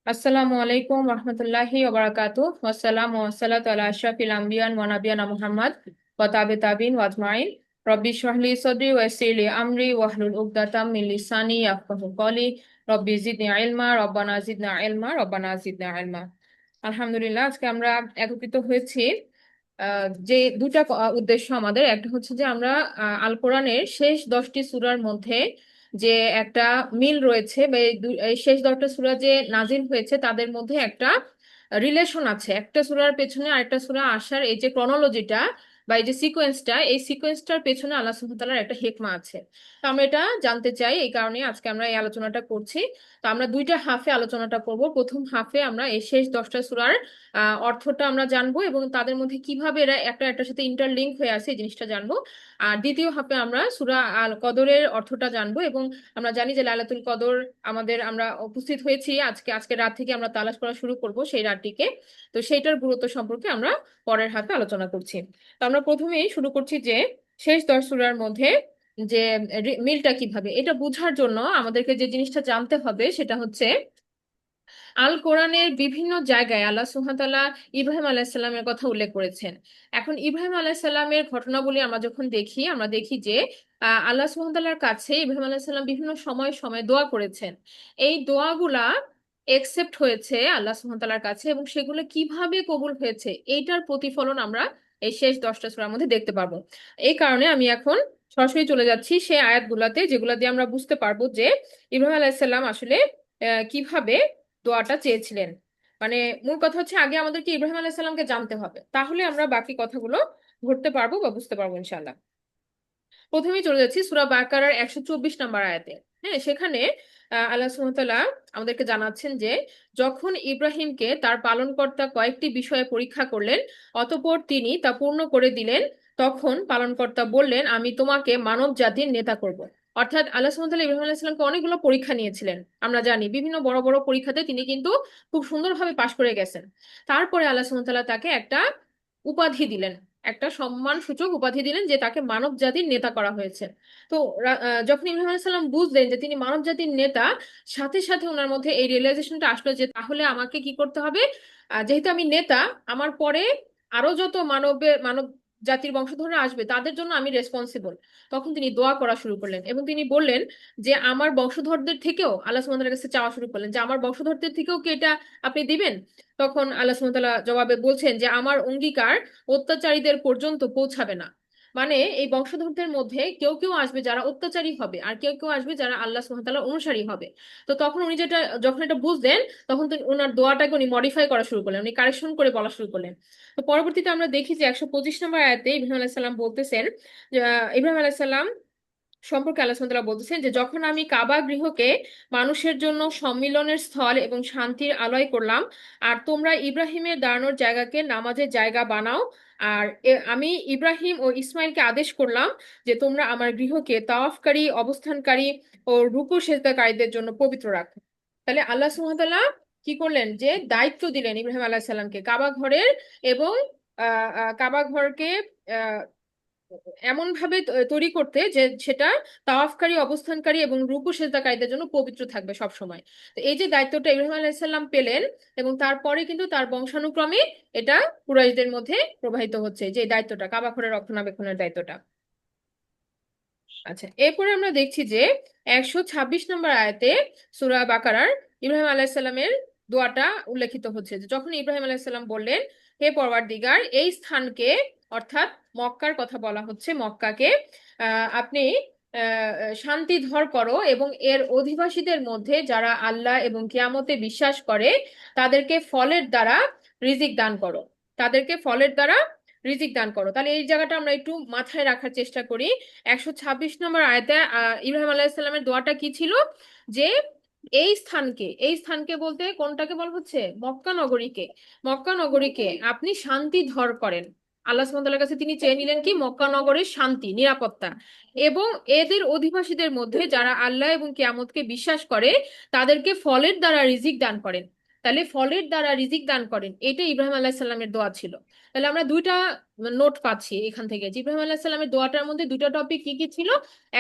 আসসালামু আলাইকুম রহমতুল্লাহি ওবারাকাতুহ ওয়াসসালামু ওয়াসসালাতু আলা আশরাফিল আম্বিয়ান ওয়া নাবিয়ানা মুহাম্মদ ওয়া তাবিন ওয়া আজমাইন রব্বি ইশরাহ লি সাদরি ওয়া ইয়াসসির লি আমরি ওয়াহলুল উকদাতাম মিন লিসানি ইয়াফকাহু কওলি রব্বি জিদনি ইলমা রব্বানা জিদনা ইলমা রব্বানা জিদনা ইলমা। আলহামদুলিল্লাহ, আজকে আমরা একত্রিত হয়েছি যে দুটা উদ্দেশ্য আমাদের। একটা হচ্ছে যে আমরা আল কোরআনের শেষ 10টি সূরার মধ্যে যে একটা মিল রয়েছে, বা এই শেষ 10টা সূরা যে নাজিল হয়েছে তাদের মধ্যে একটা রিলেশন আছে, একটা সূরার পেছনে আরেকটা সূরা আসার এই যে ক্রনোলজিটা বা এই যে সিকোয়েন্সটা, এই সিকোয়েন্সটার পেছনে আল্লাহ সুবহানাহু ওয়া তাআলার একটা হিকমা আছে। তো আমরা এটা জানতে চাই, এই কারণে আজকে আমরা এই আলোচনাটা করছি। তো আমরা দুইটা হাফে আলোচনাটা করব। প্রথম হাফে আমরা এই শেষ 10টা সূরার অর্থটা আমরা জানবো এবং তাদের মধ্যে কিভাবে এরা একটা একটার সাথে ইন্টারলিঙ্ক হয়ে আছে এই জিনিসটা জানবো। আর দ্বিতীয় হাফে আমরা সূরা আল কদরের অর্থটা জানবো, এবং আমরা জানি যে লাইলাতুল কদর আমরা উপস্থিত হয়েছি আজকে রাত থেকে আমরা তালাশ করা শুরু করব সেই রাতটিকে। তো সেইটার গুরুত্ব সম্পর্কে আমরা পরের হাফে আলোচনা করছি। তো আমরা প্রথমেই শুরু করছি যে শেষ 10 সূরার মধ্যে যে মিলটা কিভাবে, এটা বোঝার জন্য আমাদেরকে যে জিনিসটা জানতে হবে সেটা হচ্ছে আল কোরআনের বিভিন্ন জায়গায় আল্লাহ সুবহানাহু ওয়া তাআলা ইব্রাহিম আলাইহিস সালামের কথা উল্লেখ করেছেন। এখন ইব্রাহিম আলাইহিস সালামের ঘটনাবলী আমরা যখন দেখি, আমরা দেখি যে আল্লাহ সুবহানাহু ওয়া তাআলার কাছে ইব্রাহিম আলাইহিস সালাম বিভিন্ন সময় সময় দোয়া করেছেন। এই দোয়াগুলা একসেপ্ট হয়েছে আল্লাহ সুবহানাহু ওয়া তাআলার কাছে, এবং সেগুলো কিভাবে কবুল হয়েছে এইটার প্রতিফলন আমরা এই শেষ 10টা সূরার মধ্যে দেখতে পাবো। এই কারণে আমি এখন সরাসরি চলে যাচ্ছি সেই আয়াতগুলাতে, যেগুলা দিয়ে আমরা বুঝতে পারবো যে ইব্রাহিম আলাইহিস সালাম আসলে কিভাবে দোয়াটা চেয়েছিলেন। মানে মূল কথা হচ্ছে আগে আমাদেরকে ইব্রাহিম আলাইহিস সালামকে জানতে হবে, তাহলে আমরা বাকি কথাগুলো ধরতে পারবো বা বুঝতে পারবো ইনশাআল্লাহ। প্রথমেই চলে যাচ্ছি সূরা বাকারার 124 নম্বর আয়াতে। হ্যাঁ, সেখানে আল্লাহ সুবহানাহু ওয়া তাআলা আমাদেরকে জানাচ্ছেন যে যখন ইব্রাহিমকে তার পালনকর্তা কয়েকটি বিষয়ে পরীক্ষা করলেন, অতঃপর তিনি তা পূর্ণ করে দিলেন, তখন পালনকর্তা বললেন, আমি তোমাকে মানব জাতির নেতা করব। অর্থাৎ আল্লাহ সুবহানাহু ওয়া তাআলা ইব্রাহিম আলাইহিস সালামকে অনেকগুলো পরীক্ষা নিয়েছিলেন। আমরা জানি বিভিন্ন বড় বড় পরীক্ষাতে তিনি কিন্তু খুব সুন্দরভাবে পাশ করে গেছেন। তারপরে আল্লাহ সুবহানাহু ওয়া তাআলা তাকে একটা উপাধি দিলেন, একটা সম্মান সূচক উপাধি দিলেন, যে তাকে মানব জাতির নেতা করা হয়েছে। তো যখন ইব্রাহিম আলাইহিস সালাম বুঝলেন যে তিনি মানব জাতির নেতা, সাথে সাথে ওনার মধ্যে এই রিয়েলাইজেশনটা আসলো যে তাহলে আমাকে কি করতে হবে, যেহেতু আমি নেতা, আমার পরে আরো যত মানব জাতির বংশধররা আসবে তাদের জন্য আমি রেসপন্সিবল। তখন তিনি দোয়া করা শুরু করলেন এবং তিনি বললেন যে আমার বংশধরদের থেকেও, আল্লাহ সুবহানাহু ওয়া তাআলার কাছে চাওয়া শুরু করলেন যে আমার বংশধরদের থেকেও কি এটা আপনি দিবেন। তখন আল্লাহ সুবহানাহু ওয়া তাআলা জবাবে বলছেন যে আমার অঙ্গীকার অত্যাচারীদের পর্যন্ত পৌঁছাবে না। মানে এই বংশধরদের মধ্যে কেউ কেউ আসবে যারা অত্যাচারী হবে, আর কেউ কেউ আসবে যারা আল্লাহ সুবহানাহু ওয়া তাআলার অনুসারী হবে। তো তখন উনি যখন এটা বুঝলেন, তখন তো ওনার দোয়াটাকে উনি মডিফাই করা শুরু করলেন, উনি কারেকশন করে বলা শুরু করলেন। তো পরবর্তীতে আমরা দেখি যে 125 নম্বর আয়াতে ইব্রাহিম আলাইহিস সালাম বলতেছেন যে ইব্রাহিম আলাইহিস সালাম সম্পর্কে আল্লাহ সুবহানাহু ওয়া তাআলা বলতেছেন যে যখন আমি কাবা গৃহকে মানুষের জন্য সম্মিলনের স্থল এবং শান্তির আলয় করলাম, আর তোমরা ইব্রাহিমের দাঁড়ানোর জায়গাকে নামাজের জায়গা বানাও, আর আমি ইব্রাহিম ও ইসমাইলকে আদেশ করলাম যে তোমরা আমার গৃহকে তাওয়াফকারী, অবস্থানকারী ও রুকু সেজদাকারীদের জন্য পবিত্র রাখো। তাহলে আল্লাহ সুবহানাহু ওয়া তাআলা কি করলেন, যে দায়িত্ব দিলেন ইব্রাহিম আলাইহিস সালামকে কাবা ঘরের, এবং কাবা ঘরকে এমন ভাবে তৈরি করতে যে সেটা তাওয়াফকারী, অবস্থানকারী এবং রুকু সেজদাকারীদের জন্য পবিত্র থাকবে সব সময়। তো এই যে দায়িত্বটা ইব্রাহিম আলাইহিস সালাম পেলেন, এবং তারপরে কিন্তু তার বংশানুক্রমে এটা কুরাইশদের মধ্যে প্রবাহিত হচ্ছে, যে এই দায়িত্বটা কাবা ঘরের রক্ষণাবেক্ষণের দায়িত্বটা। আচ্ছা, এরপরে আমরা দেখছি যে 126 নম্বর আয়াতে সূরা বাকারার ইব্রাহিম আলাইহিস সালামের দোয়াটা উল্লেখিত হচ্ছে, যে যখন ইব্রাহিম আলাইহিস সালাম বললেন, হে পরওয়ারদিগার, এই স্থানকে, অর্থাৎ মক্কার কথা বলা হচ্ছে, মক্কাকে আপনি শান্তিধর করো, এবং এর অধিবাসীদের মধ্যে যারা আল্লাহ এবং কিয়ামতে বিশ্বাস করে তাদেরকে ফলের দ্বারা রিজিক দান করো, তাদেরকে ফলের দ্বারা রিজিক দান করো। তাহলে এই জায়গাটা আমরা একটু মাথায় রাখার চেষ্টা করি। 126 নম্বর আয়াতে ইব্রাহিম আলাইহিস সালামের দোয়াটা কি ছিল, যে এই স্থানকে বলতে কোনটাকে বলা হচ্ছে, মক্কা নগরীকে, মক্কা নগরীকে আপনি শান্তি ধর করেন। আল্লাহ সুবহানাহু ওয়া তাআলার কাছে তিনি চেয়ে নিলেন কি, মক্কা নগরের শান্তি, নিরাপত্তা, এবং এদের অধিবাসীদের মধ্যে যারা আল্লাহ এবং কিয়ামতকে বিশ্বাস করে তাদেরকে ফলের দ্বারা রিজিক দান করেন। তাহলে ফলের দ্বারা রিজিক দান করেন, এটা ইব্রাহিম আলাইহিস সালামের দোয়া ছিল। তাহলে আমরা দুইটা নোট পাচ্ছি এখান থেকে, যে ইব্রাহিম আলাইহিস সালামের দোয়াটার মধ্যে দুইটা টপিক কি কি ছিল।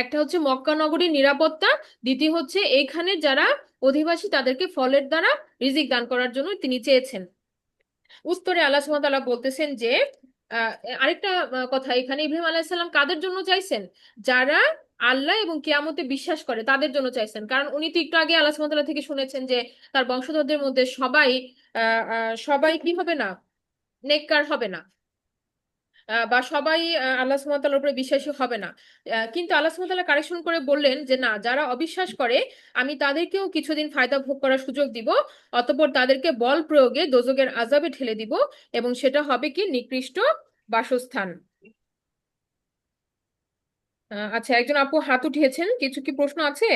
একটা হচ্ছে মক্কা নগরীর নিরাপত্তা, দ্বিতীয় হচ্ছে এইখানে যারা অধিবাসী তাদেরকে ফলের দ্বারা রিজিক দান করার জন্য তিনি চেয়েছেন। উত্তরে আল্লাহ সুবহানাহু ওয়া তাআলা বলতেছেন যে আহ, আরেকটা কথা, এখানে ইব্রাহিম আলাইহিস সালাম কাদের জন্য চাইছেন? যারা আল্লাহ এবং কিয়ামতে বিশ্বাস করে তাদের জন্য চাইছেন। কারণ উনি তো একটু আগে আল্লাহ সুবহানাহু ওয়া তাআলা থেকে শুনেছেন যে তার বংশধরদের মধ্যে সবাই সবাই কি হবে না, নেককার হবে না, বা সবাই আল্লাহ সুবহানাহু ওয়া তাআলার উপরে বিশ্বাসী হবে না। কিন্তু আল্লাহ সুবহানাহু ওয়া তাআলা কারেকশন করে বললেন যে না, যারা অবিশ্বাস করে আমি তাদেরকেও কিছুদিন ফায়দা ভোগ করার সুযোগ দিব, অতঃপর তাদেরকে বল প্রয়োগে দোজখের আযাবে ঠেলে দিব, এবং সেটা হবে কি নিকৃষ্ট বাসস্থান। আচ্ছা, একজন আপু হাত উঠিয়েছেন, কিছু কি প্রশ্ন আছে?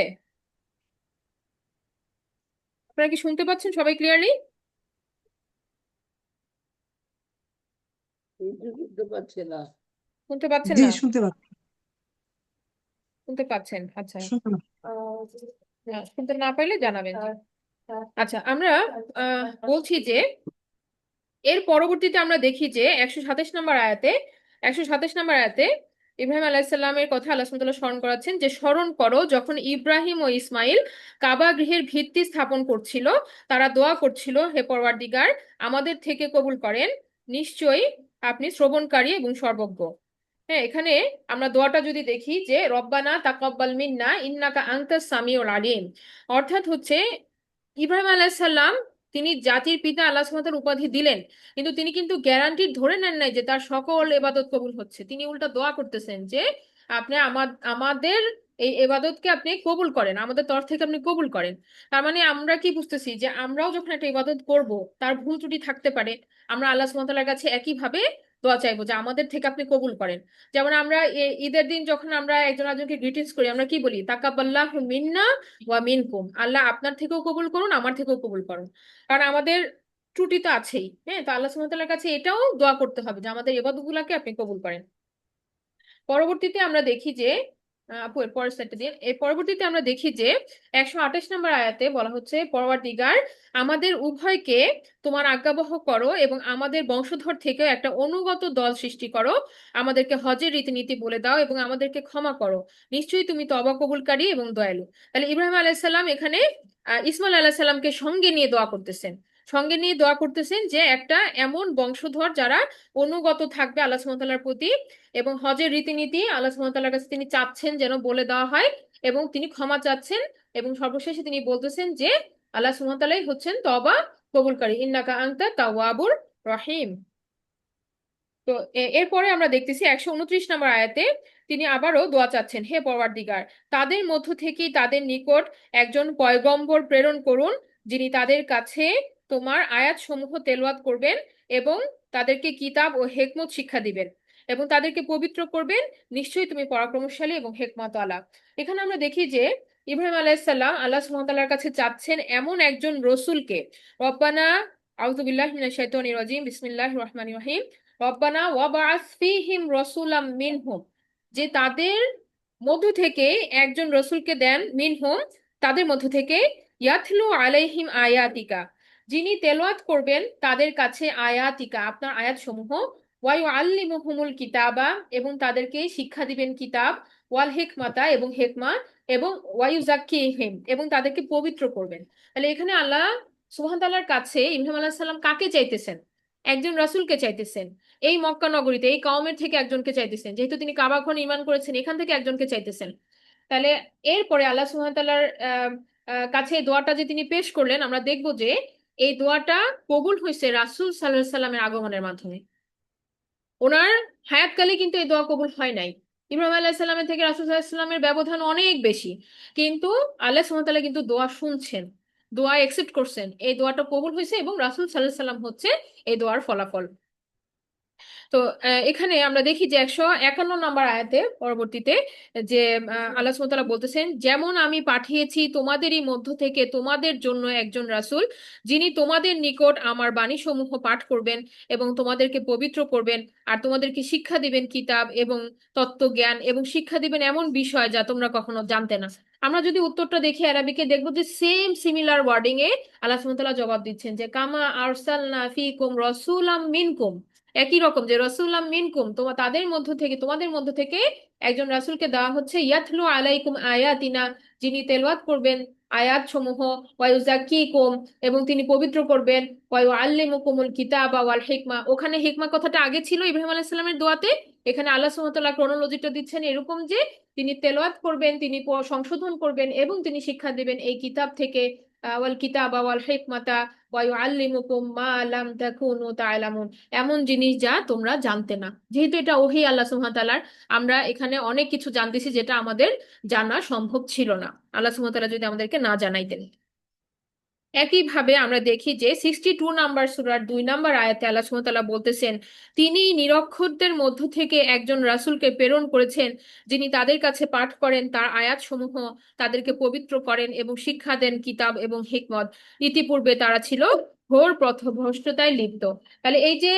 আপনারা কি শুনতে পাচ্ছেন সবাই ক্লিয়ারলি? শুনতে পাচ্ছে না। শুনতে পাচ্ছেন জি না? শুনতে পাচ্ছি। শুনতে পাচ্ছেন, আচ্ছা। শুনতে পাচ্ছি। শুনতে না পাইলে জানাবেন। আচ্ছা, আমরা বলছি যে এর পরবর্তীতে আমরা দেখি যে 127 নম্বর আয়াতে ইব্রাহিম আলাইহিসসালামের কথা আল্লাহ সুবহানাহু ওয়া তাআলা স্মরণ করাচ্ছেন যে স্মরণ করো যখন ইব্রাহিম ও ইসমাইল কাবা গৃহের ভিত্তি স্থাপন করছিল, তারা দোয়া করছিল, হে পরওয়ারদিগার, আমাদের থেকে কবুল করেন, নিশ্চয়ই আপনি শ্রবণকারী এবং সর্বজ্ঞ। হ্যাঁ, এখানে আমরা দোয়াটা যদি দেখি যে রব্বানা তাকাব্বাল মিন্না ইন্নাকা আনতাস সামিউল আলিম, অর্থাৎ হচ্ছে ইব্রাহিম আলাইহিসসালাম তিনি জাতির পিতা আল্লাহ সুবহানাহু ওয়া তাআলা উপাধি দিলেন, কিন্তু তিনি কিন্তু গ্যারান্টি ধরে নেন নাই যে তার সকল ইবাদত কবুল হচ্ছে। তিনি উল্টা দোয়া করতেছেন যে আপনি আমাদের এই ইবাদতকে আপনি কবুল করেন, আমাদের তরফ থেকে আপনি কবুল করেন। তার মানে আমরা কি বুঝতেছি যে আমরাও যখন একটা ইবাদত করব, তার ভুল ত্রুটি থাকতে পারে, আমরা আল্লাহ সুবহানাহু ওয়া তাআলার কাছে একই ভাবে দোয়া চাইবো যে আমাদের থেকে আপনি কবুল করেন। যেমন আমরা ঈদের দিন যখন আমরা একজন আরেকজনকে গ্রিটিংস করি, আমরা কি বলি? তাকাব্বাল্লাহু মিন্না ওয়া মিনকুম, আল্লাহ আপনার থেকেও কবুল করুন, আমার থেকেও কবুল করুন। কারণ আমাদের ত্রুটি তো আছেই। হ্যাঁ, তো আল্লাহ সুবহানাহু ওয়া তাআলার কাছে এটাও দোয়া করতে হবে যে আমাদের ইবাদতগুলোকে আপনি কবুল করেন। পরবর্তীতে আমরা দেখি যে আপু এর পরের স্লাইডটা দিন। এর পরবর্তীতে আমরা দেখি যে 128 নম্বর আয়াতে বলা হচ্ছে পরওয়ারদিগার, আমাদের উভয়কে তোমার আজ্ঞাবহ করো এবং আমাদের বংশধর থেকে একটা অনুগত দল সৃষ্টি করো, আমাদেরকে হজের রীতিনীতি বলে দাও এবং আমাদেরকে ক্ষমা করো, নিশ্চয়ই তুমি তওবা কবুলকারী এবং দয়ালু। তাহলে ইব্রাহিম আলাইহিস সালাম এখানে ইসমাইল আলাইহিস সালামকে সঙ্গে নিয়ে দোয়া করতেছেন, সঙ্গে নিয়ে দোয়া করতেছেন যে একটা এমন বংশধর যারা অনুগত থাকবে আল্লাহ সুবহানাহু ওয়া তাআলার প্রতি, এবং হজের রীতিনীতি আল্লাহ সুবহানাহু ওয়া তাআলার কাছে তিনি চাচ্ছেন যেন বলে দেওয়া হয়, এবং তিনি ক্ষমা চাচ্ছেন, এবং সর্বশেষে তিনি বলতেছেন যে আল্লাহ সুবহানাহু ওয়া তাআলাই হচ্ছেন তওবা কবুলকারী, ইন্নাকা আনতা তাওয়াবুর রহিম। তো এরপরে আমরা দেখতেছি 129 নম্বর আয়াতে তিনি আবারও দোয়া চাচ্ছেন, হে পরওয়ারদিগার, তাদের মধ্য থেকেই তাদের নিকট একজন পয়গম্বর প্রেরণ করুন, যিনি তাদের কাছে তোমার আয়াত সমূহ তেলাওয়াত করবেন এবং তাদেরকে কিতাব ও হেকমত শিক্ষা দিবেন এবং তাদেরকে পবিত্র করবেন, নিশ্চয়ই তুমি পরাক্রমশালী এবং হেকমতওয়ালা। এখানে আমরা দেখি যে ইব্রাহিম আলাইহিস সালাম আল্লাহ সুবহানাহু ওয়া তাআলার কাছে চাচ্ছেন এমন একজন রসুলকে। রব্বানা আউযু বিল্লাহি মিনাশ শাইতানির রাজিম, বিসমিল্লাহির রহমানির রহিম, রব্বানা ওয়াবআস ফীহিম রাসূলাম মিনহুম, যে তাদের মধ্য থেকে একজন রসুলকে দেন, মিনহুম তাদের মধ্য থেকে, ইয়াতলু আলাইহিম আয়াতিকা, যিনি তেলাওয়াত করবেন তাদের কাছে আয়াতিকা আপনার আয়াত সমূহ, ওয়া ইউআল্লিমুহুমুল কিতাবা এবং তাদেরকে শিক্ষা দিবেন কিতাব, ওয়াল হিকমাতা এবং হেকমা, এবং ওয়া ইউযাক্কিহিম এবং তাদেরকে পবিত্র করবেন। তাহলে এখানে আল্লাহ সুবহানাহু ওয়া তাআলার কাছে ইব্রাহিম আলাইহিস সালাম কাকে চাইতেছেন? একজন রাসূলকে চাইতেছেন। এই মক্কা নগরীতে এই কওমের থেকে একজনকে চাইতেছেন, যেহেতু তিনি কাবা ঘর নির্মাণ করেছেন, এখান থেকে একজনকে চাইতেছেন। তাহলে এরপরে আল্লাহ সুবহানাহু ওয়া তাআলার কাছে এই দোয়াটা যে তিনি পেশ করলেন, আমরা দেখব যে এই দোয়াটা কবুল হয়েছে রাসূল সাল্লাল্লাহু আলাইহি সাল্লামের আগমনের মাধ্যমে। ওনার হায়াতকালে কিন্তু এই দোয়া কবুল হয় নাই। ইব্রাহিম আলাইহিস সালামের থেকে রাসূল সাল্লাল্লাহু আলাইহি সাল্লামের ব্যবধান অনেক বেশি, কিন্তু আল্লাহ সুবহানাহু ওয়া তাআলা কিন্তু দোয়া শুনছেন, দোয়া একসেপ্ট করছেন, এই দোয়াটা কবুল হয়েছে এবং রাসূল সাল্লাল্লাহু আলাইহি সাল্লাম হচ্ছে এই দোয়ার ফলাফল। তো এখানে আমরা দেখি যে 151 নম্বর আয়াতে পরবর্তীতে যে আল্লাহ সুবহানাহু ওয়া তাআলা বলতেছেন, যেমন আমি পাঠিয়েছি তোমাদেরই মধ্য থেকে তোমাদের জন্য একজন রাসূল, যিনি তোমাদের নিকট আমার বাণী সমূহ পাঠ করবেন এবং তোমাদেরকে পবিত্র করবেন আর তোমাদেরকে শিক্ষা দিবেন কিতাব এবং তত্ত্বজ্ঞান, এবং শিক্ষা দিবেন এমন বিষয় যা তোমরা কখনো জানতে না। আমরা যদি উত্তরটা দেখি আরবিকে, দেখবো যে সেম সিমিলার ওয়ার্ডিং এ আল্লাহ সুবহানাহু ওয়া তাআলা জবাব দিচ্ছেন যে কামা আরসালনা ফীকুম রাসূলাম মিনকুম, একই রকম যে রাসূলাম মিনকুম তাদের মধ্য থেকে তোমাদের মধ্য থেকে একজন রাসূলকে দেওয়া হচ্ছে, ইয়াতলু আলাইকুম আয়াতিনা, যিনি তেলাওয়াত করবেন আয়াত সমূহ, ওয়ায়ুজাক্কিকুম, এবং তিনি পবিত্র করবেন, ওয়ায়ুআল্লিমুকুমুল কিতাবা ওয়াল হিকমা। ওখানে হিকমা কথাটা আগে ছিল ইব্রাহিম আলাইহিস সালামের দোয়াতে, এখানে আল্লাহ সুবহানাহু ওয়া তাআলা ক্রনোলজিটা দিচ্ছেন এরকম যে তিনি তেলাওয়াত করবেন, তিনি সংশোধন করবেন এবং তিনি শিক্ষা দিবেন এই কিতাব থেকে, ওয়াল কিতাবা ওয়াল হিকমাতা ওয়ায়ুআল্লিমুকুম মা লাম তাকুনু তা'লামুন, এমন জিনিস যা তোমরা জানতে না। যেহেতু এটা ওহী আল্লাহ সুবহানাহু ওয়া তাআলার, আমরা এখানে অনেক কিছু জানতেছি যেটা আমাদের জানা সম্ভব ছিল না আল্লাহ সুবহানাহু ওয়া তাআলা যদি আমাদেরকে না জানাইতেন। একইভাবে আমরা দেখি যে 62 নাম্বার সূরার 2 নাম্বার আয়াতে আল্লাহ সুবহানাহু ওয়া তাআলা বলতেছেন, তিনি নিরক্ষরদের মধ্য থেকে একজন রাসূলকে প্রেরণ করেছেন, যিনি তাদের কাছে পাঠ করেন তার আয়াত সমূহ, তাদেরকে পবিত্র করেন এবং শিক্ষা দেন কিতাব এবং হিকমত। ইতিপূর্বে তারা ছিল ঘোর পথভ্রষ্টতায় লিপ্ত। তাহলে এই যে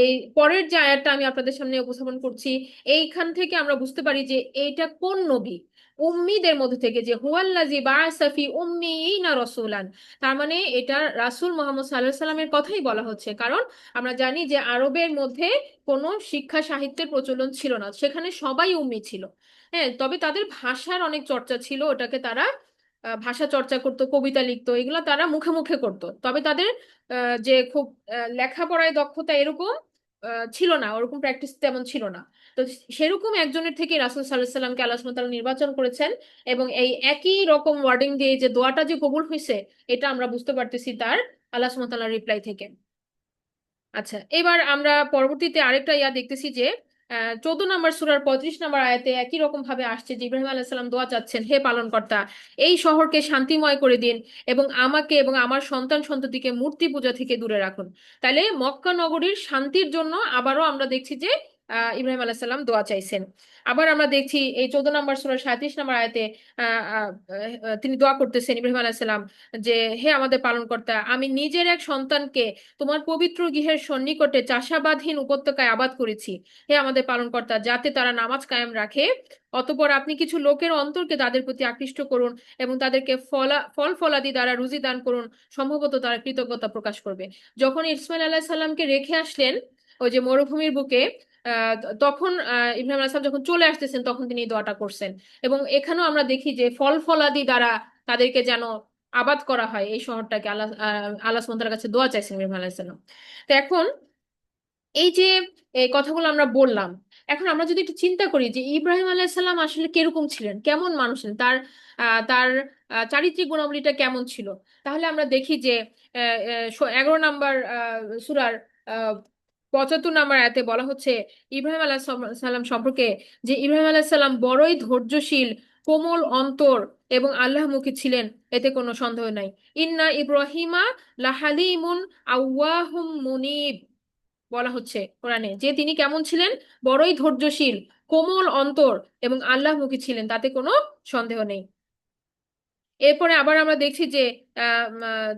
এই পরের যে আয়াতটা আমি আপনাদের সামনে উপস্থাপন করছি, এইখান থেকে আমরা বুঝতে পারি যে এইটা কোন নবী, উম্মীদের মধ্যে থেকে, যে হুয়াল্লাযী বা'আসা ফি উম্মিয়িনা রাসূলান। তার মানে এটা রাসূল মুহাম্মদ সাল্লাল্লাহু আলাইহি সাল্লামের কথাই বলা হচ্ছে, কারণ আমরা জানি যে আরবের মধ্যে কোনো শিক্ষা সাহিত্যের প্রচলন ছিল না, সেখানে সবাই উম্মি ছিল। হ্যাঁ, তবে তাদের ভাষার অনেক চর্চা ছিল, ওটাকে তারা ভাষা চর্চা করতো, কবিতা লিখতো, এগুলো তারা মুখে মুখে করতো। তবে তাদের যে খুব লেখাপড়ায় দক্ষতা এরকম ছিল না, ওরকম প্র্যাকটিস তেমন ছিল না। তো সেরকম একজনের থেকে রাসূল সাল্লাল্লাহু আলাইহি সাল্লামকে আল্লাহ সুবহানাহু ওয়া তাআলা নির্বাচন করেছেন, এবং এই একই রকম ওয়ার্ডিং দিয়ে যে দোয়াটা যে কবুল হয়েছে, এটা আমরা বুঝতে পারতেছি তার আল্লাহ সুবহানাহু ওয়া তাআলার রিপ্লাই থেকে। আচ্ছা, এবার আমরা পরবর্তীতে আরেকটা দেখতেছি যে 14 নাম্বার সূরার 35 নাম্বার আয়াতে একই রকম ভাবে আসছে যে ইব্রাহিম আলাইহিস সালাম দোয়া চাচ্ছেন, হে পালনকর্তা, এই শহরকে শান্তিময় করে দিন এবং আমাকে এবং আমার সন্তান সন্ততিকে মূর্তি পূজা থেকে দূরে রাখুন। তাহলে মক্কা নগরীর শান্তির জন্য আবারও আমরা দেখছি যে ইব্রাহিম আলাইহিস সালাম দোয়া চাইছেন। আবার আমরা দেখছি এই 14 নাম্বার সূরার 37 নাম্বার আয়াতে আহ, আহ, তিনি দোয়া করতেছেন ইব্রাহিম আলাইহিস সালাম যে, হে আমাদের পালনকর্তা, আমি নিজের এক সন্তানকে তোমার পবিত্র গৃহের সন্নিকটে চাষাবাদহীন উপত্যকায় আবাদ করেছি। হে আমাদের পালনকর্তা, যাতে তারা নামাজ কায়েম রাখে। অতঃপর আপনি কিছু লোকের অন্তরকে তাদের প্রতি আকৃষ্ট করুন এবং তাদেরকে ফল ফলাদি দ্বারা রুজি দান করুন, সম্ভবত তারা কৃতজ্ঞতা প্রকাশ করবে। যখন ইসমাইল আলাইহিস সালামকে রেখে আসলেন ওই যে মরুভূমির বুকে, তখন ইব্রাহিম আলাইহিস সালাম যখন চলে আসতেছেন তখন তিনি এই দোয়াটা করছেন। এবং এখানেও আমরা দেখি যে ফল ফলাদি দ্বারা তাদেরকে যেন আবাদ করা হয় এই শহরটাকে, আল্লাহ সুবহানাহু ওয়া তাআলার কাছে দোয়া চাইছেন ইব্রাহিম আলাইহিস সালাম। তো এখন এই যে এই কথাগুলো আমরা বললাম, এখন আমরা যদি একটু চিন্তা করি যে ইব্রাহিম আলাইহিস সালাম আসলে কিরকম ছিলেন, কেমন মানুষ ছিলেন, তার চারিত্রিক গুণাবলীটা কেমন ছিল, তাহলে আমরা দেখি যে 11 নাম্বার সূরার 75 নাম্বার আয়াতে বলা হচ্ছে ইব্রাহিম আলাইহিস সালাম সম্পর্কে যে ইব্রাহিম আলাইহিস সালাম বড়ই ধৈর্যশীল, কোমল অন্তর এবং আল্লাহমুখী ছিলেন, এতে কোনো সন্দেহ নাই। ইন্না ইব্রাহিমা লাহালিমুন আওয়াহুম মুনিব, বলা হচ্ছে কোরআনে যে তিনি কেমন ছিলেন, বড়ই ধৈর্যশীল, কোমল অন্তর এবং আল্লাহমুখী ছিলেন, তাতে কোনো সন্দেহ নেই। এরপরে আবার আমরা দেখছি যে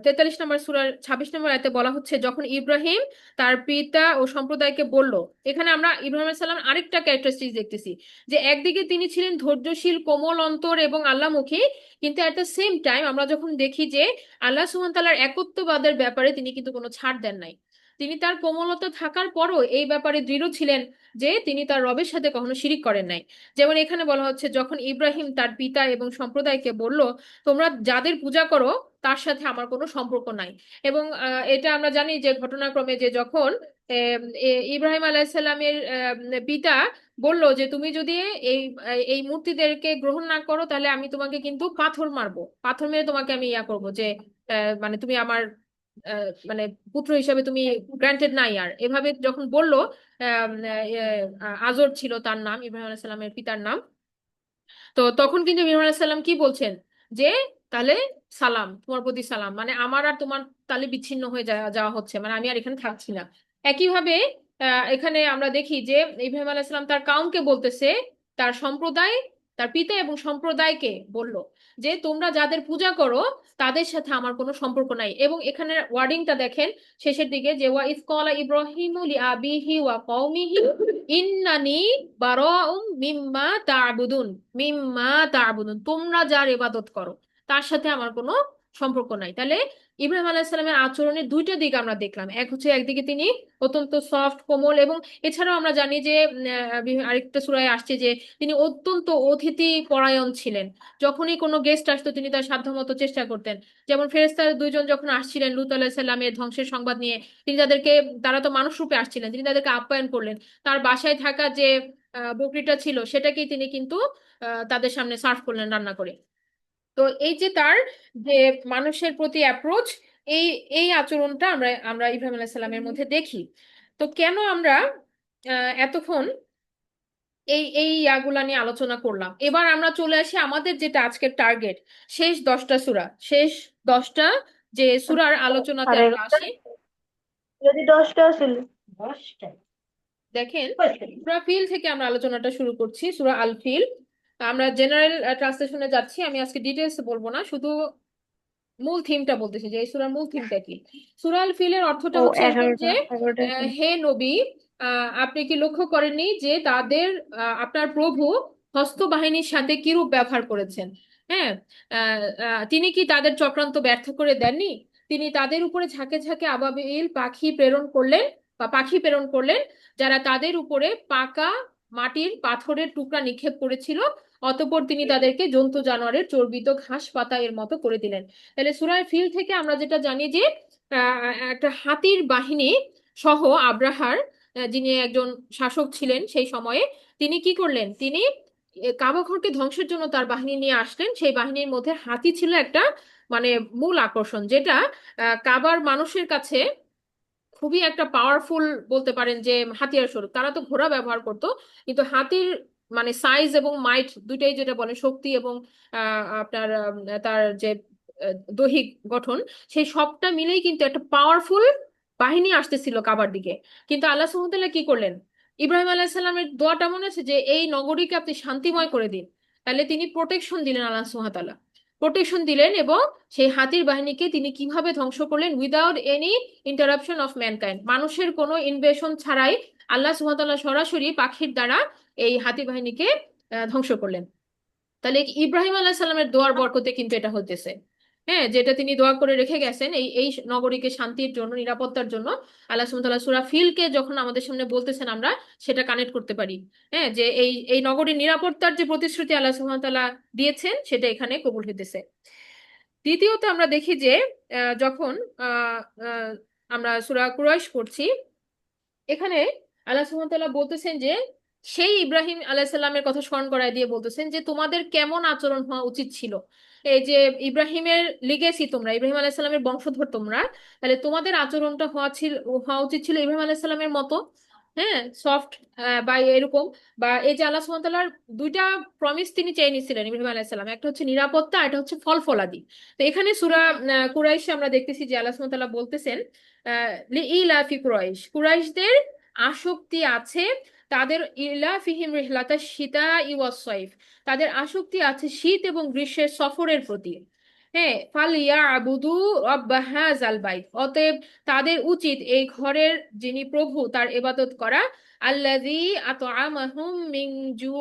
43 নাম্বার সূরার 26 নাম্বার আয়াতে বলা হচ্ছে যখন ইব্রাহিম তার পিতা ও সম্প্রদায়কে বলল, এখানে আমরা ইব্রাহিম আলাইহিস সালাম আরেকটা ক্যারেক্টারিস্টিক্স দেখতেছি যে একদিকে তিনি ছিলেন ধৈর্যশীল, কোমল অন্তর এবং আল্লাহমুখী, কিন্তু এট দ্য সেম টাইম আমরা যখন দেখি যে আল্লাহ সুবহানাহু ওয়া তাআলার একত্ববাদের ব্যাপারে তিনি কিন্তু কোনো ছাড় দেন নাই। তিনি তার কোমলতা থাকার পরও এই ব্যাপারে দৃঢ় ছিলেন যে তিনি তার রবের সাথে কখনো শিরিক করেন নাই। যেমন এখানে বলা হচ্ছে যখন ইব্রাহিম তার পিতা এবং সম্প্রদায়কে বলল, তোমরা যাদের পূজা করো তার সাথে আমার কোনো সম্পর্ক নাই। এবং এটা আমরা জানি যে ঘটনাক্রমে যে যখন ইব্রাহিম আলাইহিসসালামের পিতা বলল যে তুমি যদি এই এই মূর্তিদেরকে গ্রহণ না করো তাহলে আমি তোমাকে কিন্তু পাথর মারবো, পাথর মেরে তোমাকে আমি করব যে মানে তুমি আমার মানে পুত্র হিসাবে তুমি গ্রান্টেড নাই। আর এভাবে যখন বলল, আজর ছিল তার নাম, ইব্রাহিম আলাইহিস সালামের পিতার নাম। তো তখন কিন্তু ইব্রাহিম আলাইহিস সালাম কি বলছেন যে তাহলে সালাম, তোমার প্রতি সালাম, মানে আমার আর তোমার তাহলে বিচ্ছিন্ন হয়ে যাওয়া হচ্ছে, মানে আমি আর এখানে থাকছি না। একইভাবে এখানে আমরা দেখি যে ইব্রাহিম আলাইহিস সালাম তার কাউমকে বলতেছে, তার সম্প্রদায়, তার পিতা এবং সম্প্রদায়কে বলল যে তোমরা যাদের পূজা করো তাদের সাথে আমার কোনো সম্পর্ক নাই। এবং এখানে ওয়ার্ডিংটা দেখেন শেষের দিকে যে ওয়া ইজ ক্বালা ইব্রাহিমু লিআবিহি ওয়া কওমিহি ইন্নানি বারাউম মিম্মা তা'বুদুন, মিম্মা তা'বুদুন, তোমরা যার ইবাদত করো তার সাথে আমার কোনো সম্পর্ক নাই। তাহলে ইব্রাহিম আলাইহিসসালামের আচরণের দুইটা দিক আমরা দেখলাম। এক হচ্ছে একদিকে তিনি অত্যন্ত সফট কোমল, এবং এছাড়াও আমরা জানি যে আরেকটা সূরায় আসছে যে তিনি অত্যন্ত অতিথি পরায়ণ ছিলেন। যখনই কোনো গেস্ট আসতো তিনি তার সাধ্যমতো চেষ্টা করতেন। যেমন ফেরেশতা দুইজন যখন আসছিলেন লূত আলাইহিস সালামের ধ্বংসের সংবাদ নিয়ে, তিনি তাদেরকে, তারা তো মানুষ রূপে আসছিলেন, তিনি তাদেরকে আপ্যায়ন করলেন। তার বাসায় থাকা যে বকরিটা ছিল সেটাকেই তিনি কিন্তু তাদের সামনে সার্ভ করলেন রান্না করে। তো এই যে তার যে মানুষের প্রতি অ্যাপ্রোচ, এই এই আচরণটা আমরা আমরা ইব্রাহিম আলাইহিস সালামের মধ্যে দেখি। তো কেন আমরা এতক্ষণ এই এই ইয়াগুলা নিয়ে আলোচনা করলাম, এবার আমরা চলে আসি আমাদের যেটা আজকের টার্গেট, শেষ 10টা সূরা, শেষ 10টা যে সূরার আলোচনাতে সাড়ে আমরা এগারোটা আসি। যদি 10টা ছিল। 10টা। দেখেন, সূরা ফিল থেকে আমরা আলোচনাটা শুরু করছি, সূরা আল ফিল। আমরা জেনারেল ট্রান্সলেশনে যাচ্ছি, আমি আজকে ডিটেলস বলবো না, শুধু মূল থিমটা বলতেছি যে এই সূরার মূল থিমটা কি। সূরা আল ফিলের অর্থটা ও হচ্ছে এরকম যে 11টা ছিল। হে নবী, আপনি কি লক্ষ্য করেননি যে তাদের আপনার প্রভু হস্ত বাহিনীর সাথে কিরূপ ব্যবহার করেছেন? হ্যাঁ, তিনি কি তাদের চক্রান্ত ব্যর্থ করে দেননি? তিনি তাদের উপরে ঝাঁকে ঝাঁকে আবাবিল পাখি প্রেরণ করলেন, যারা তাদের উপরে পাকা মাটির পাথরের টুকরা নিক্ষেপ করেছিল। অতঃপর তিনি তাদেরকে জন্তু জানোয়ারের চর্বিত ঘাস পাতা এর মতো করে দিলেন। তাহলে সূরা ফিল থেকে আমরা যেটা জানি যে একটা হাতির বাহিনী সহ আব্রাহার, যিনি একজন শাসক ছিলেন সেই সময়ে, তিনি কি করলেন, তিনি কাবা ঘরকে ধ্বংসের জন্য তার বাহিনী নিয়ে আসলেন। সেই বাহিনীর মধ্যে হাতি ছিল একটা মানে মূল আকর্ষণ, যেটা কাবার মানুষের কাছে খুবই একটা পাওয়ারফুল বলতে পারেন যে হাতিয়ার স্বরূপ। তারা তো ঘোড়া ব্যবহার করতো, কিন্তু হাতির মানে সাইজ এবং মাইট দুইটাই, যেটা বলে শক্তি এবং আপনার তার যে দৈহিক গঠন, সেই সবটা মিলেই কিন্তু একটা পাওয়ারফুল বাহিনী আসতেছিল কাবার দিকে। কিন্তু আল্লাহ সুবহানাহু ওয়া তাআলা কি করলেন, ইব্রাহিম আলাইহিস সালামের দোয়াটা মনে আছে যে এই নগরীকে আপনি শান্তিময় করে দিন। তাহলে তিনি প্রোটেকশন দিলেন, আল্লাহ সুবহানাহু ওয়া তাআলা প্রোটেকশন দিলেন, এবং সেই হাতির বাহিনীকে তিনি কিভাবে ধ্বংস করলেন, without any interruption of mankind, মানুষের কোনো ইনভেশন ছাড়াই আল্লাহ সুবহানাহু ওয়া তাআলা সরাসরি পাখির দ্বারা এই হাতি বাহিনীকে ধ্বংস করলেন। তাহলে ইব্রাহিম আলাইহিস সালামের দোয়ার বরকতে কিন্তু এটা হতেছে। হ্যাঁ, যেটা তিনি দোয়া করে রেখে গেছেন এই এই নগরীকে শান্তির জন্য, নিরাপত্তার জন্য, আল্লাহ সুবহানাহু ওয়া তাআলা সূরা ফিলকে যখন আমাদের সামনে বলতেছেন আমরা সেটা কানেক্ট করতে পারি। হ্যাঁ, যে এই এই নগরীর নিরাপত্তার যে প্রতিশ্রুতি আল্লাহ সুবহানাহু ওয়া তাআলা দিয়েছেন সেটা এখানে কবুল হইতেছে। দ্বিতীয়ত আমরা দেখি যে যখন আহ, আহ, আমরা সূরা কুরাইশ পড়ছি, এখানে আল্লাহ সুবহানাহু ওয়া তাআলা বলতেছেন যে সেই ইব্রাহিম আলাইহিস সালামের কথা স্মরণ করায় দিয়ে বলতেছেন যে তোমাদের কেমন আচরণ হওয়া উচিত ছিল। এই যে ইব্রাহিমের লিগেসি তোমরা, ইব্রাহিম আলাইহিস সালামের বংশধর তোমরা, তাহলে তোমাদের আচরণটা হওয়া উচিত ছিল ইব্রাহিম আলাইহিস সালামের মতো। হ্যাঁ, সফট বা এরকম, বা এই যে আল্লাহ সুবহানাহু ওয়া তাআলার দুইটা প্রমিস তিনি চেয়ে নিয়েছিলেন ইব্রাহিম আলাইহিস সালাম, একটা হচ্ছে নিরাপত্তা, এটা হচ্ছে ফল ফলাদি। তো এখানে সূরা কুরাইশে আমরা দেখতেছি যে আল্লাহ সুবহানাহু ওয়া তাআলা বলতেছেন লিইলাফি কুরাইশ, কুরাইশদের আসক্তি আছে, তাদের ইলা ফিহিম রিহলাতা শীতা ওয়াস সাইফ, তাদের আসক্তি আছে শীত এবং গ্রীষ্মের সফরের প্রতি। হ্যাঁ, ফালিয়া আবুদু রব্বা হাযাল বাইত, অতএব তাদের উচিত এই ঘরের যিনি প্রভু তার ইবাদত করা। আল্লাযী আত'আমাহুম মিন জু'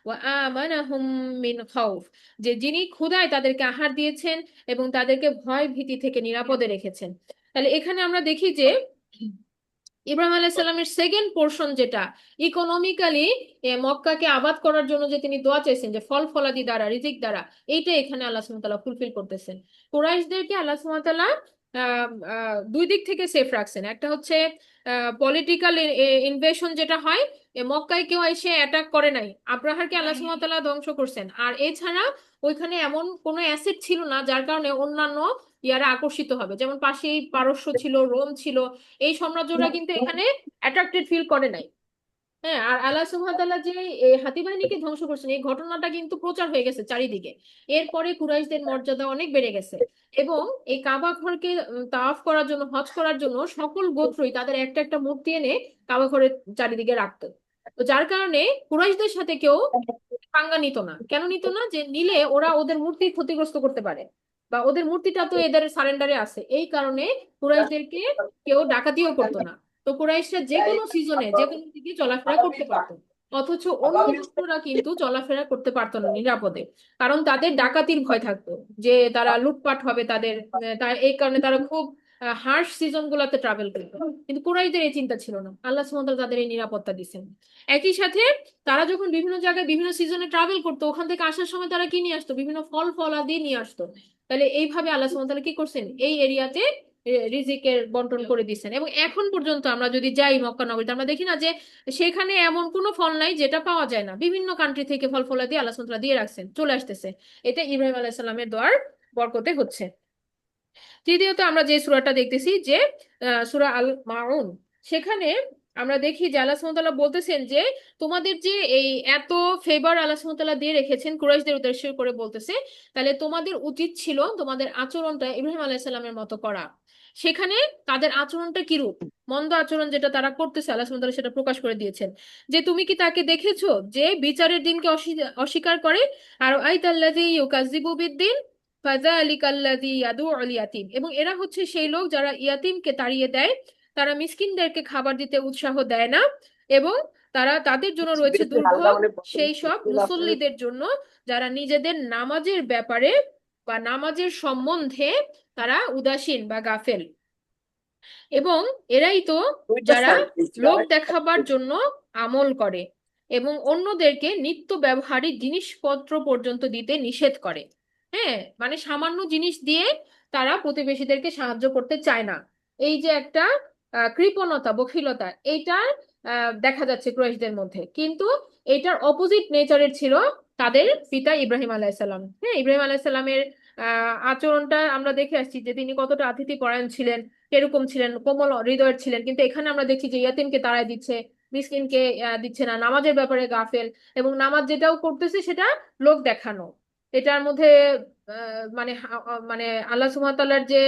ওয়া আমানাহুম মিন খাউফ, যে যিনি ক্ষুধায় তাদেরকে আহার দিয়েছেন এবং তাদেরকে ভয় ভীতি থেকে নিরাপদে রেখেছেন। তাহলে এখানে আমরা দেখি যে ইব্রাহিম আলাইহিস সালামের সেকেন্ড পোর্শন, যেটা ইকোনমিক্যালি মক্কাকে আবাদ করার জন্য যে তিনি দোয়া চাইছেন যে ফল ফলাদি দ্বারা, রিজিক দ্বারা, এইটা এখানে আল্লাহ সুবহানাহু ওয়া তাআলা ফুলফিল করতেছেন। কুরাইশদেরকে আল্লাহ সুবহানাহু ওয়া তাআলা দুই দিক থেকে সেফ রাখছেন। একটা হচ্ছে পলিটিক্যাল ইনভেশন যেটা হয়, মক্কায় কেউ এসে অ্যাটাক করে নাই, আব্রাহারকে আল্লাহ সুবহানাহু ওয়া তাআলা ধ্বংস করছেন। আর এছাড়া ওইখানে এমন কোনো অ্যাসেট ছিল না যার কারণে অন্যান্য ইয়ারা আকর্ষিত হবে, যেমন পাশেই পারস্য ছিল, রোম ছিল, এই সাম্রাজ্যরা কিন্তু এখানে অ্যাট্রাক্টেড ফিল করে নাই। হ্যাঁ, আর আল্লাহ সুবহানাহু ওয়া তাআলা যে এই হাতি বাহিনীকে ধ্বংস করছেন এই ঘটনাটা কিন্তু প্রচার হয়ে গেছে চারিদিকে। এরপরে কুরাইশদের মর্যাদা অনেক বেড়ে গেছে, এবং এই কাবা ঘরকে তাওয়াফ করার জন্য, হজ করার জন্য সকল গোত্রই তাদের একটা একটা মূর্তি এনে কাবা ঘরের চারিদিকে রাখতো। তো যার কারণে কুরাইশদের সাথে কেউ পাঙ্গা নিত না। কেন নিত না? যে নিলে ওরা ওদের মূর্তি ক্ষতিগ্রস্ত করতে পারে, বা ওদের মূর্তিটা তো এদের সারেন্ডারে আছে, এই কারণে কুরাইশদেরকে কেউ ডাকাতিও করতো না। তো কুরাইশরা যে কোনো সিজনে যে কোনো দিকে চলাফেরা করতে পারতো। অথচ অন্য গোত্ররা কিন্তু চলাফেরা করতে পারতো না নিরাপদে, কারণ তাদের ডাকাতির ভয় থাকতো, যে তারা লুটপাট হবে তাদের। এই কারণে তারা খুব হার্শ সিজন গুলাতে ট্রাভেল করতো। কিন্তু কুরাইশদের এই চিন্তা ছিল না, আল্লাহ সুবহানাহু ওয়া তাআলা তাদের এই নিরাপত্তা দিচ্ছেন। একই সাথে তারা যখন বিভিন্ন জায়গায় বিভিন্ন সিজনে ট্রাভেল করতো, ওখান থেকে আসার সময় তারা কি নিয়ে আসতো, বিভিন্ন ফল ফলাদি নিয়ে আসতো। তাহলে এইভাবে আল্লাহ সুবহানাহু ওয়া তাআলা কি করছেন, এই এরিয়াতে রিজিকের বন্টন করে দিচ্ছেন। এবং এখন পর্যন্ত আমরা যদি যাই মক্কা নগরীতে, আমরা দেখি না যে সেখানে এমন কোনো ফল নাই যেটা পাওয়া যায় না, বিভিন্ন কান্ট্রি থেকে ফল ফলাদি আল্লাহ সুবহানাহু ওয়া তাআলা দিয়ে রাখছেন, চলে আসতেছে। এটা ইব্রাহিম আলাইহিস সালামের দোয়ার বরকতে হচ্ছে। তৃতীয়ত আমরা যে সূরাটা দেখতেছি যে সূরা আল মাউন, সেখানে আমরা দেখি যে আল্লাহ সুবহানাহু ওয়া তাআলা বলতেছেন যে তোমাদের যে এই এত ফেভার আল্লাহ সুবহানাহু ওয়া তাআলা দিয়ে রেখেছেন, কুরাইশদের উদ্দেশ্য করে বলতেছে, তাহলে তোমাদের উচিত ছিল তোমাদের আচরণটা ইব্রাহিম আলাইহিস সালামের মতো করা। সেখানে তাদের আচরণটা কিরূপ, মন্দ আচরণ যেটা তারা করতেছে, আল্লাহ সুবহানাহু ওয়া তাআলা সেটা প্রকাশ করে দিয়েছেন। যে তুমি কি তাকে দেখেছো যে বিচারের দিনকে অস্বীকার করে, আর আইতাল্লাযী ইউকাযযিবু বিদ্দিন ফাযালিকাল্লাযী ইয়াদুউল ইয়াতীম, এবং এরা হচ্ছে সেই লোক যারা ইয়াতিমকে তাড়িয়ে দেয়, তারা মিসকিনদেরকে খাবার দিতে উৎসাহ দেয় না, এবং তারা তাদের জন্য রয়েছে দুর্ভোগ সেই সব মুসল্লিদের জন্য যারা নিজেদের নামাজের ব্যাপারে বা নামাজের সম্বন্ধে তারা উদাসীন বা গাফেল। এবং এরাই তো যারা লোক দেখাবার জন্য আমল করে এবং অন্যদেরকে নিত্য ব্যবহারিক জিনিসপত্র পর্যন্ত দিতে নিষেধ করে। হ্যাঁ, মানে সামান্য জিনিস দিয়ে তারা প্রতিবেশীদেরকে সাহায্য করতে চায় না। এই যে একটা কৃপণতা, বখিলতা, এইটা দেখা যাচ্ছে কুরাইশদের মধ্যে। কিন্তু এটার অপোজিট নেচারের ছিল তাদের পিতা ইব্রাহিম আলাইসাল্লাম। হ্যাঁ, ইব্রাহিম আলাইসাল্লামের আচরণটা আমরা দেখে আসছি যে তিনি কতটা আতিথ্য পরায়ণ ছিলেন, এরকম ছিলেন, কোমল হৃদয়ের ছিলেন। কিন্তু এখানে আমরা দেখছি যে ইয়াতিমকে তাড়ায় দিচ্ছে, মিসকিনকে দিচ্ছে না, নামাজের ব্যাপারে গাফেল, এবং নামাজ যেটাও করতেছে সেটা লোক দেখানো। এটার মধ্যে মানে মানে আল্লাহ সুবহানাহু ওয়া তাআলার যে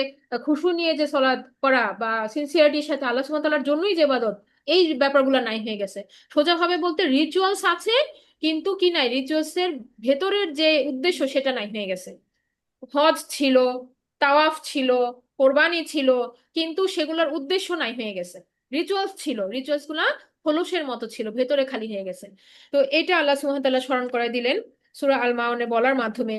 খুশু নিয়ে যে সলাৎ করা বা সিনসিয়ারিটির সাথে আল্লাহ সুবহানাহু ওয়া তাআলার জন্যই যে ইবাদত, এই ব্যাপারগুলো নাই হয়ে গেছে। সোজা ভাবে বলতে রিচুয়ালস আছে, কিন্তু কি নাই, রিচুয়ালস এর ভেতরের যে উদ্দেশ্য সেটা নাই হয়ে গেছে। হজ ছিল, তাওয়াফ ছিল, কোরবানি ছিল, কিন্তু সেগুলোর উদ্দেশ্য নাই হয়ে গেছে। রিচুয়ালস ছিল, রিচুয়ালস গুলা খোলসের মতো ছিল, ভেতরে খালি হয়ে গেছে। তো এটা আল্লাহ সুবহানাহু ওয়া তাআলা স্মরণ করে দিলেন সূরা আল মাউনে বলার মাধ্যমে।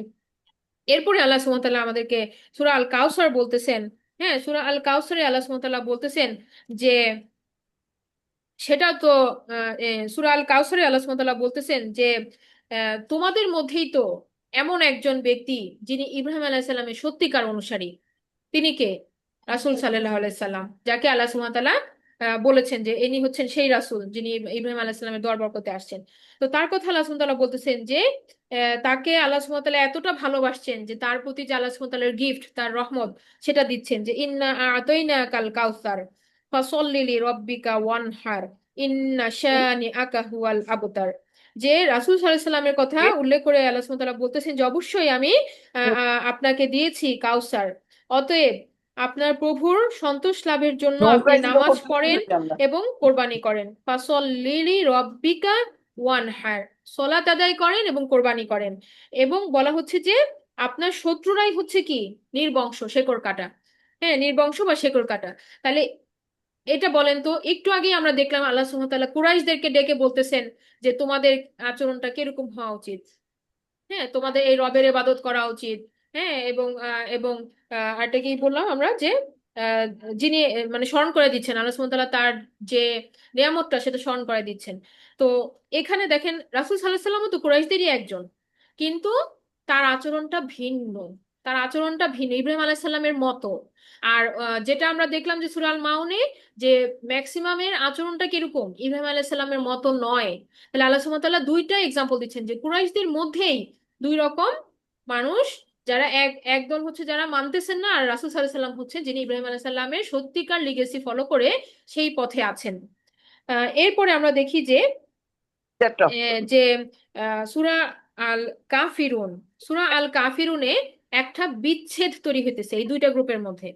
এরপরে আল্লাহ সুবহানাহু ওয়া তাআলা আমাদেরকে সূরা আল কাউসার বলতেছেন। হ্যাঁ, সূরা আল কাউসারে আল্লাহ সুবহানাহু ওয়া তাআলা বলতেছেন যে সেটা তো সূরা আল কাউসারে আল্লাহ সুবহানাহু ওয়া তাআলা বলতেছেন যে তোমাদের মধ্যেই তো এমন একজন ব্যক্তি যিনি ইব্রাহিম আলাইহিস সালামের সত্যিকার অনুসারী। তিনি কে? রাসূল সাল্লাল্লাহু আলাইহি সাল্লাম, যাকে আল্লাহ সুবহানাহু ওয়া তাআলা বলেছেন যে ইনি হচ্ছেন সেই রাসূল যিনি ইব্রাহিম আলাইহিস সালামের দোয়ার বরকতে আসছেন। তো তার কথা আল্লাহ সুবহানাহু ওয়া তাআলা বলতেছেন যে তাকে আল্লাহ সুবহানাহু ওয়া তাআলা এতটা ভালোবাসছেন যে তার প্রতি যে আল্লাহ সুবহানাহু ওয়া তাআলার গিফট, তার রহমত, সেটা দিচ্ছেন যে ইন্না আ'তাইনাকাল কাউসার ফাসল্লি লিরাব্বিকা ওয়ানহার ইন্না শানিআকা হুয়াল আবতার। যে রাসূল সাল্লাল্লাহু আলাইহি সাল্লামের কথা উল্লেখ করে আল্লাহ সুবহানাহু ওয়া তাআলা বলতেছেন যে অবশ্যই আমি আপনাকে দিয়েছি কাউসার, অতএব আপনার প্রভুর সন্তোষ লাভের জন্য আপনি নামাজ পড়েন এবং কোরবানি করেন। ফাসল্লি লিরাব্বিকা ওয়ানহার, সলাত আদায় করেন এবং কোরবানি করেন। এবং বলা হচ্ছে যে আপনার শত্রুরাই হচ্ছে কি, নির্বংশ, শেকড় কাটা। হ্যাঁ, নির্বংশ বা শেকড় কাটা। তাহলে এটা বলেন তো, একটু আগে আমরা দেখলাম আল্লাহ সুবহানাহু ওয়া তাআলা কুরাইশদেরকে ডেকে বলতেছেন যে তোমাদের আচরণটা কিরকম হওয়া উচিত। হ্যাঁ, তোমাদের এই রবের ইবাদত করা উচিত। হ্যাঁ, এবং আরেকটা কি বললাম আমরা যে আহ, যিনি মানে স্মরণ করে দিচ্ছেন আল্লাহ সুবহানাহু ওয়া তাআলা তার যে নিয়ামতটা সেটা স্মরণ করে দিচ্ছেন। তো এখানে দেখেন রাসূল সাল্লাল্লাহু আলাইহি সাল্লামও তো কুরাইশদেরই একজন, কিন্তু তার আচরণটা ভিন্ন। তার আচরণটা ভিন্ন, ইব্রাহিম আলাইহিস সালামের মতো। আর যেটা আমরা দেখলাম যে সূরা আল মাউনে যে ম্যাক্সিমামের আচরণটা কিরকম, ইব্রাহিম আলাইহিস সালামের মতো নয়। তাহলে আল্লাহ সুবহানাহু ওয়া তাআলা দুইটা এক্সাম্পল দিচ্ছেন যে কুরাইশদের মধ্যেই দুই রকম মানুষ, যারা একদল হচ্ছে যারা মানতেছেন না, আর রাসূল সাল্লাল্লাহু আলাইহি সাল্লাম হচ্ছে যিনি ইব্রাহিম আলাইহিস সালামের সত্যিকার লিগেসি ফলো করে সেই পথে আছেন। এরপরে আমরা দেখি যে যে সূরা আল কাফিরুন, সূরা আল কাফিরুনে একটা বিচ্ছেদ তৈরি হইতেছে এই দুইটা গ্রুপের মধ্যে।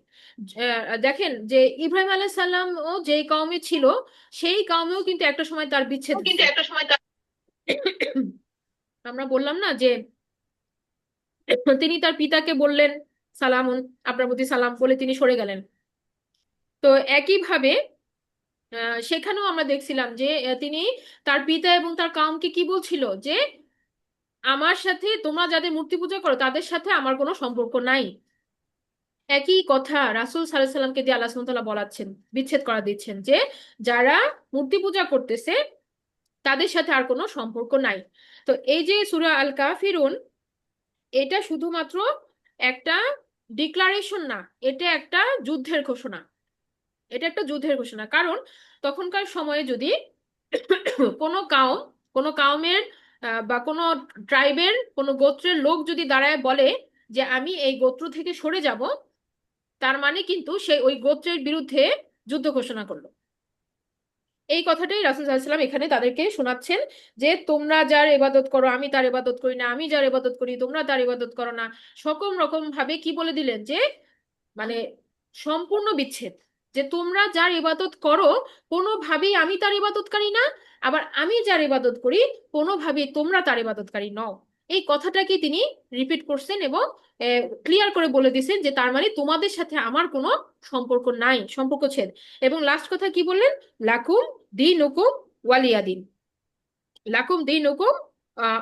দেখেন যে ইব্রাহিম আলাইহিস সালাম ও যেই কওমে ছিল, সেই কওমেও কিন্তু একটা সময় তার বিচ্ছেদ হয়েছে। আমরা বললাম না যে তিনি তার পিতাকে বললেন সালামুন, আপনার প্রতি সালাম বলে তিনি সরে গেলেন। তো একইভাবে সেখানেও আমরা দেখছিলাম যে তিনি তার পিতা এবং তার কাউমকে কি বলছিল যে আমার সাথে তোমরা যাদের মূর্তি পূজা করো তাদের সাথে আমার কোনো সম্পর্ক নাই। একই কথা রাসূল সাল্লাল্লাহু আলাইহি সাল্লামকে দিয়ে আল্লাহ সুবহানাহু ওয়া তাআলা বলাচ্ছেন, বিচ্ছেদ করা দিচ্ছেন যে যারা মূর্তি পূজা করতেছে তাদের সাথে আর কোনো সম্পর্ক নাই। তো এই যে সূরা আল কাফিরুন, এটা শুধুমাত্র একটা ডিক্লারেশন না, এটা একটা যুদ্ধের ঘোষণা। এটা একটা যুদ্ধের ঘোষণা, কারণ তখনকার সময়ে যদি কোনো কাউম, কোনো কাউমের বা কোনো ট্রাইবের কোনো গোত্রের লোক যদি দাঁড়ায় বলে যে আমি এই গোত্র থেকে সরে যাব, তার মানে কিন্তু সে ওই গোত্রের বিরুদ্ধে যুদ্ধ ঘোষণা করলো। এই কথাটাই রাসূল সাল্লাল্লাহু আলাইহি সাল্লাম এখানে তাদেরকে শোনাচ্ছেন যে তোমরা যার ইবাদত করো আমি তার ইবাদত করি না, আমি যার ইবাদত করি তোমরা তার ইবাদত করো না। সকম রকম ভাবে কি বলে দিলেন যে মানে সম্পূর্ণ বিচ্ছেদ, যে তোমরা যার ইবাদত করো কোনোভাবেই আমি তার ইবাদতকারী না, আবার আমি যার ইবাদত করি কোনোভাবেই তোমরা তার ইবাদতকারী নও। এই কথাটাকে তিনি রিপিট করছেন এবং ক্লিয়ার করে বলে দিয়েছেন যে তার মানে তোমাদের সাথে আমার কোনো সম্পর্ক নাই, সম্পর্ক ছেদ। এবং লাস্ট কথা কি বললেন? লাকুম দীনুকুম ওয়ালিয়া দিন। লাকুম দীনুকুম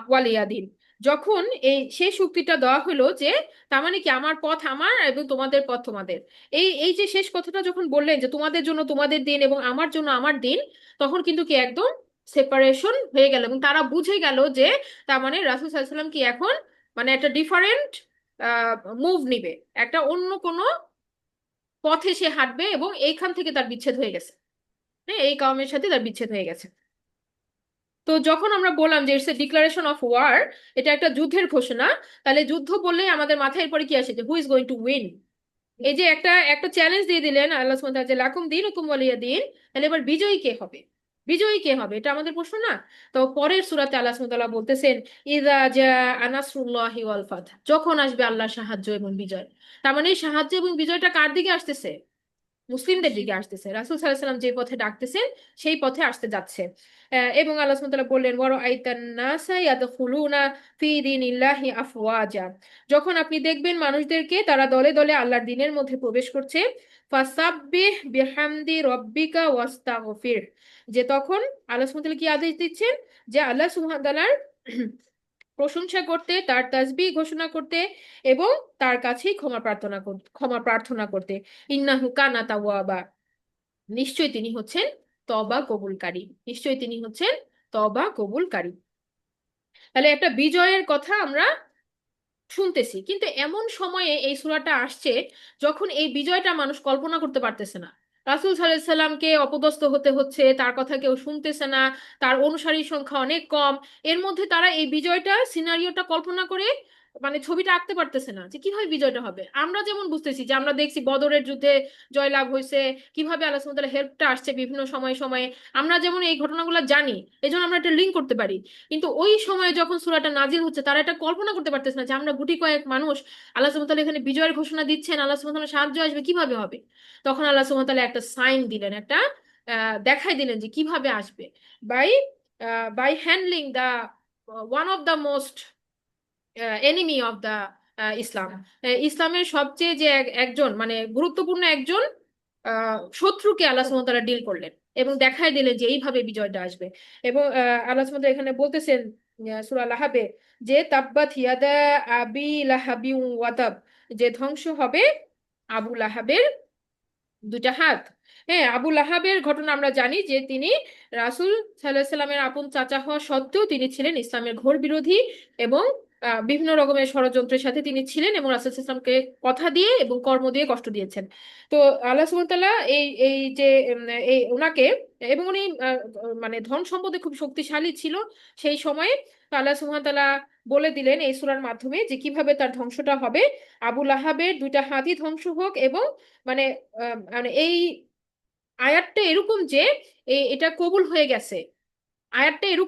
ওয়ালিয়া দিন। যখন এই সেই শক্তিটা দেওয়া হলো যে তার মানে কি আমার পথ আমার এবং তোমাদের পথ তোমাদের, এই এই যে শেষ কথাটা যখন বললেন যে তোমাদের জন্য তোমাদের দিন এবং আমার জন্য আমার দিন, তখন কিন্তু কি একদম সেপারেশন হয়ে গেল এবং তারা বুঝে গেল যে তার মানে রাসূল সাল্লাল্লাহু আলাইহি ওয়াসাল্লাম কি এখন মানে একটা ডিফারেন্ট মুভ নিবে, একটা অন্য কোনো পথে সে হাঁটবে এবং এইখান থেকে তার বিচ্ছেদ হয়ে গেছে। হ্যাঁ, এই কাউমের সাথে তার বিচ্ছেদ হয়ে গেছে। তো যখন আমরা বললাম যে it's a declaration of war, এটা একটা যুদ্ধের ঘোষণা, তাহলে যুদ্ধ বললেই আমাদের মাথায় পরে কি আসে যে who is going to win. এই যে একটা একটা চ্যালেঞ্জ দিয়ে দিলেন আল্লাহ সুবহানাহু ওয়া তাআলা যে লাকুম দীনুকুম ওয়ালিয়া দিন, তাহলে এবার বিজয়ী কে হবে? বিজয়ী কে হবে, এটা আমাদের প্রশ্ন না? তো পরের সূরাতে আল্লাহ সুবহানাহু ওয়া তাআলা বলতেছেন ইযা জাআ নাসরুল্লাহি ওয়াল ফাতহ, যখন আসবে আল্লাহর সাহায্য এবং বিজয়। তার মানে এই সাহায্য এবং বিজয়টা কার দিকে আসতেছে? মুসলিমদের দিকে আসতেছে। রাসূল সাল্লাল্লাহু আলাইহি সাল্লাম যে পথে ডাকতেছেন সেই পথে আসতে যাচ্ছে। এবং আল্লাহ সুবহানাহু ওয়া তাআলা বললেন ওয়ারাআইতান নাসা ইয়াদখুলুনা ফি দীনিল্লাহি আফওয়াজা, যখন আপনি দেখবেন মানুষদেরকে তারা দলে দলে আল্লাহর দ্বীনের মধ্যে প্রবেশ করছে, ফাসাব্বিহ বিহামদি রাব্বিকা ওয়াস্তাগফির, যে তখন আল্লাহ সুবহানাহু ওয়া তাআলা কি আদেশ দিচ্ছেন যে আল্লাহ সুবহানাহু ওয়া তাআলার প্রশংসা করতে, তার তাসবিহ ঘোষণা করতে এবং তার কাছেই ক্ষমা প্রার্থনা করতে। ইন্নাহু কানা তাওয়াবা, নিশ্চয়ই তিনি হচ্ছেন তওবা কবুলকারী, নিশ্চয়ই তিনি হচ্ছেন তওবা কবুলকারী। তাহলে একটা বিজয়ের কথা আমরা শুনতেছি, কিন্তু এমন সময়ে এই সূরাটা আসছে যখন এই বিজয়টা মানুষ কল্পনা করতে পারতেছে না। রাসূল সাল্লাল্লাহু আলাইহি সাল্লামকে অপদস্থ হতে হচ্ছে, তার কথা কেউ শুনতেছে না, তার অনুসারীর সংখ্যা অনেক কম। এর মধ্যে তারা এই বিজয়টা সিনারিওটা কল্পনা করে মানে ছবিটা আঁকতে পারতেছে না যে কিভাবে বিজয়টা হবে। আমরা যেমন বুঝতেছি যে আমরা দেখছি বদরের যুদ্ধে জয়লাভ হয়েছে, কিভাবে আল্লাহ সুবহানাহু ওয়া তাআলা হেল্পটা আসছে বিভিন্ন সময়ে সময়ে, আমরা যেমন এই ঘটনাগুলো জানি, এই জন্য আমরা একটা লিঙ্ক করতে পারি। কিন্তু ওই সময়ে যখন সূরাটা নাজিল হচ্ছে তারা এটা কল্পনা করতে পারতেছে না যে আমরা গুটি কয়েক মানুষ, আল্লাহ সুবহানাহু ওয়া তাআলা এখানে বিজয়ের ঘোষণা দিচ্ছেন, আল্লাহ সুবহানাহু ওয়া তাআলা সাহায্য আসবে, কিভাবে হবে? তখন আল্লাহ সুবহানাহু ওয়া তাআলা একটা সাইন দিলেন, একটা দেখাই দিলেন যে কিভাবে আসবে। By by handling the one of the most enemy of the Islam, ইসলামের সবচেয়ে যে একজন মানে গুরুত্বপূর্ণ একজন শত্রুকে আল্লাহ সুবহানাহু ওয়া তাআলা ডিল করলেন এবং দেখাই দিলেন যে এইভাবে বিজয়টা আসবে। এবং আল্লাহ সুবহানাহু ওয়া তাআলা এখানে বলতেছেন সূরা লাহাবে যে তাব্বাত ইয়াদা আবি লাহাবি ওয়া তাব, যে ধ্বংস হবে আবু লাহাবের দুইটা হাত। হ্যাঁ, আবু লাহাবের ঘটনা আমরা জানি যে তিনি রাসূল সাল্লাল্লাহু আলাইহি সাল্লামের আপন চাচা হওয়া সত্ত্বেও তিনি ছিলেন ইসলামের ঘোর বিরোধী এবং বিভিন্ন রকমের ষড়যন্ত্রের সাথে তিনি ছিলেন এবং রাসূল সাল্লাল্লাহু আলাইহি সাল্লামকে কথা দিয়ে এবং কর্ম দিয়ে কষ্ট দিয়েছেন। তো আল্লাহ সুবহানাহু ওয়া তাআলা এই এই যে এই ওনাকে, এবং উনি মানে ধন সম্পদে খুব শক্তিশালী ছিল সেই সময়ে। তো আল্লাহ সুবহানাহু ওয়া তাআলা বলে দিলেন এই সূরার মাধ্যমে যে কিভাবে তার ধ্বংসটা হবে। আবু লাহাবের দুইটা হাতই ধ্বংস হোক, এবং মানে মানে এই আয়াতটা এরকম যে এটা কবুল হয়ে গেছে, আয়াতটা এরকম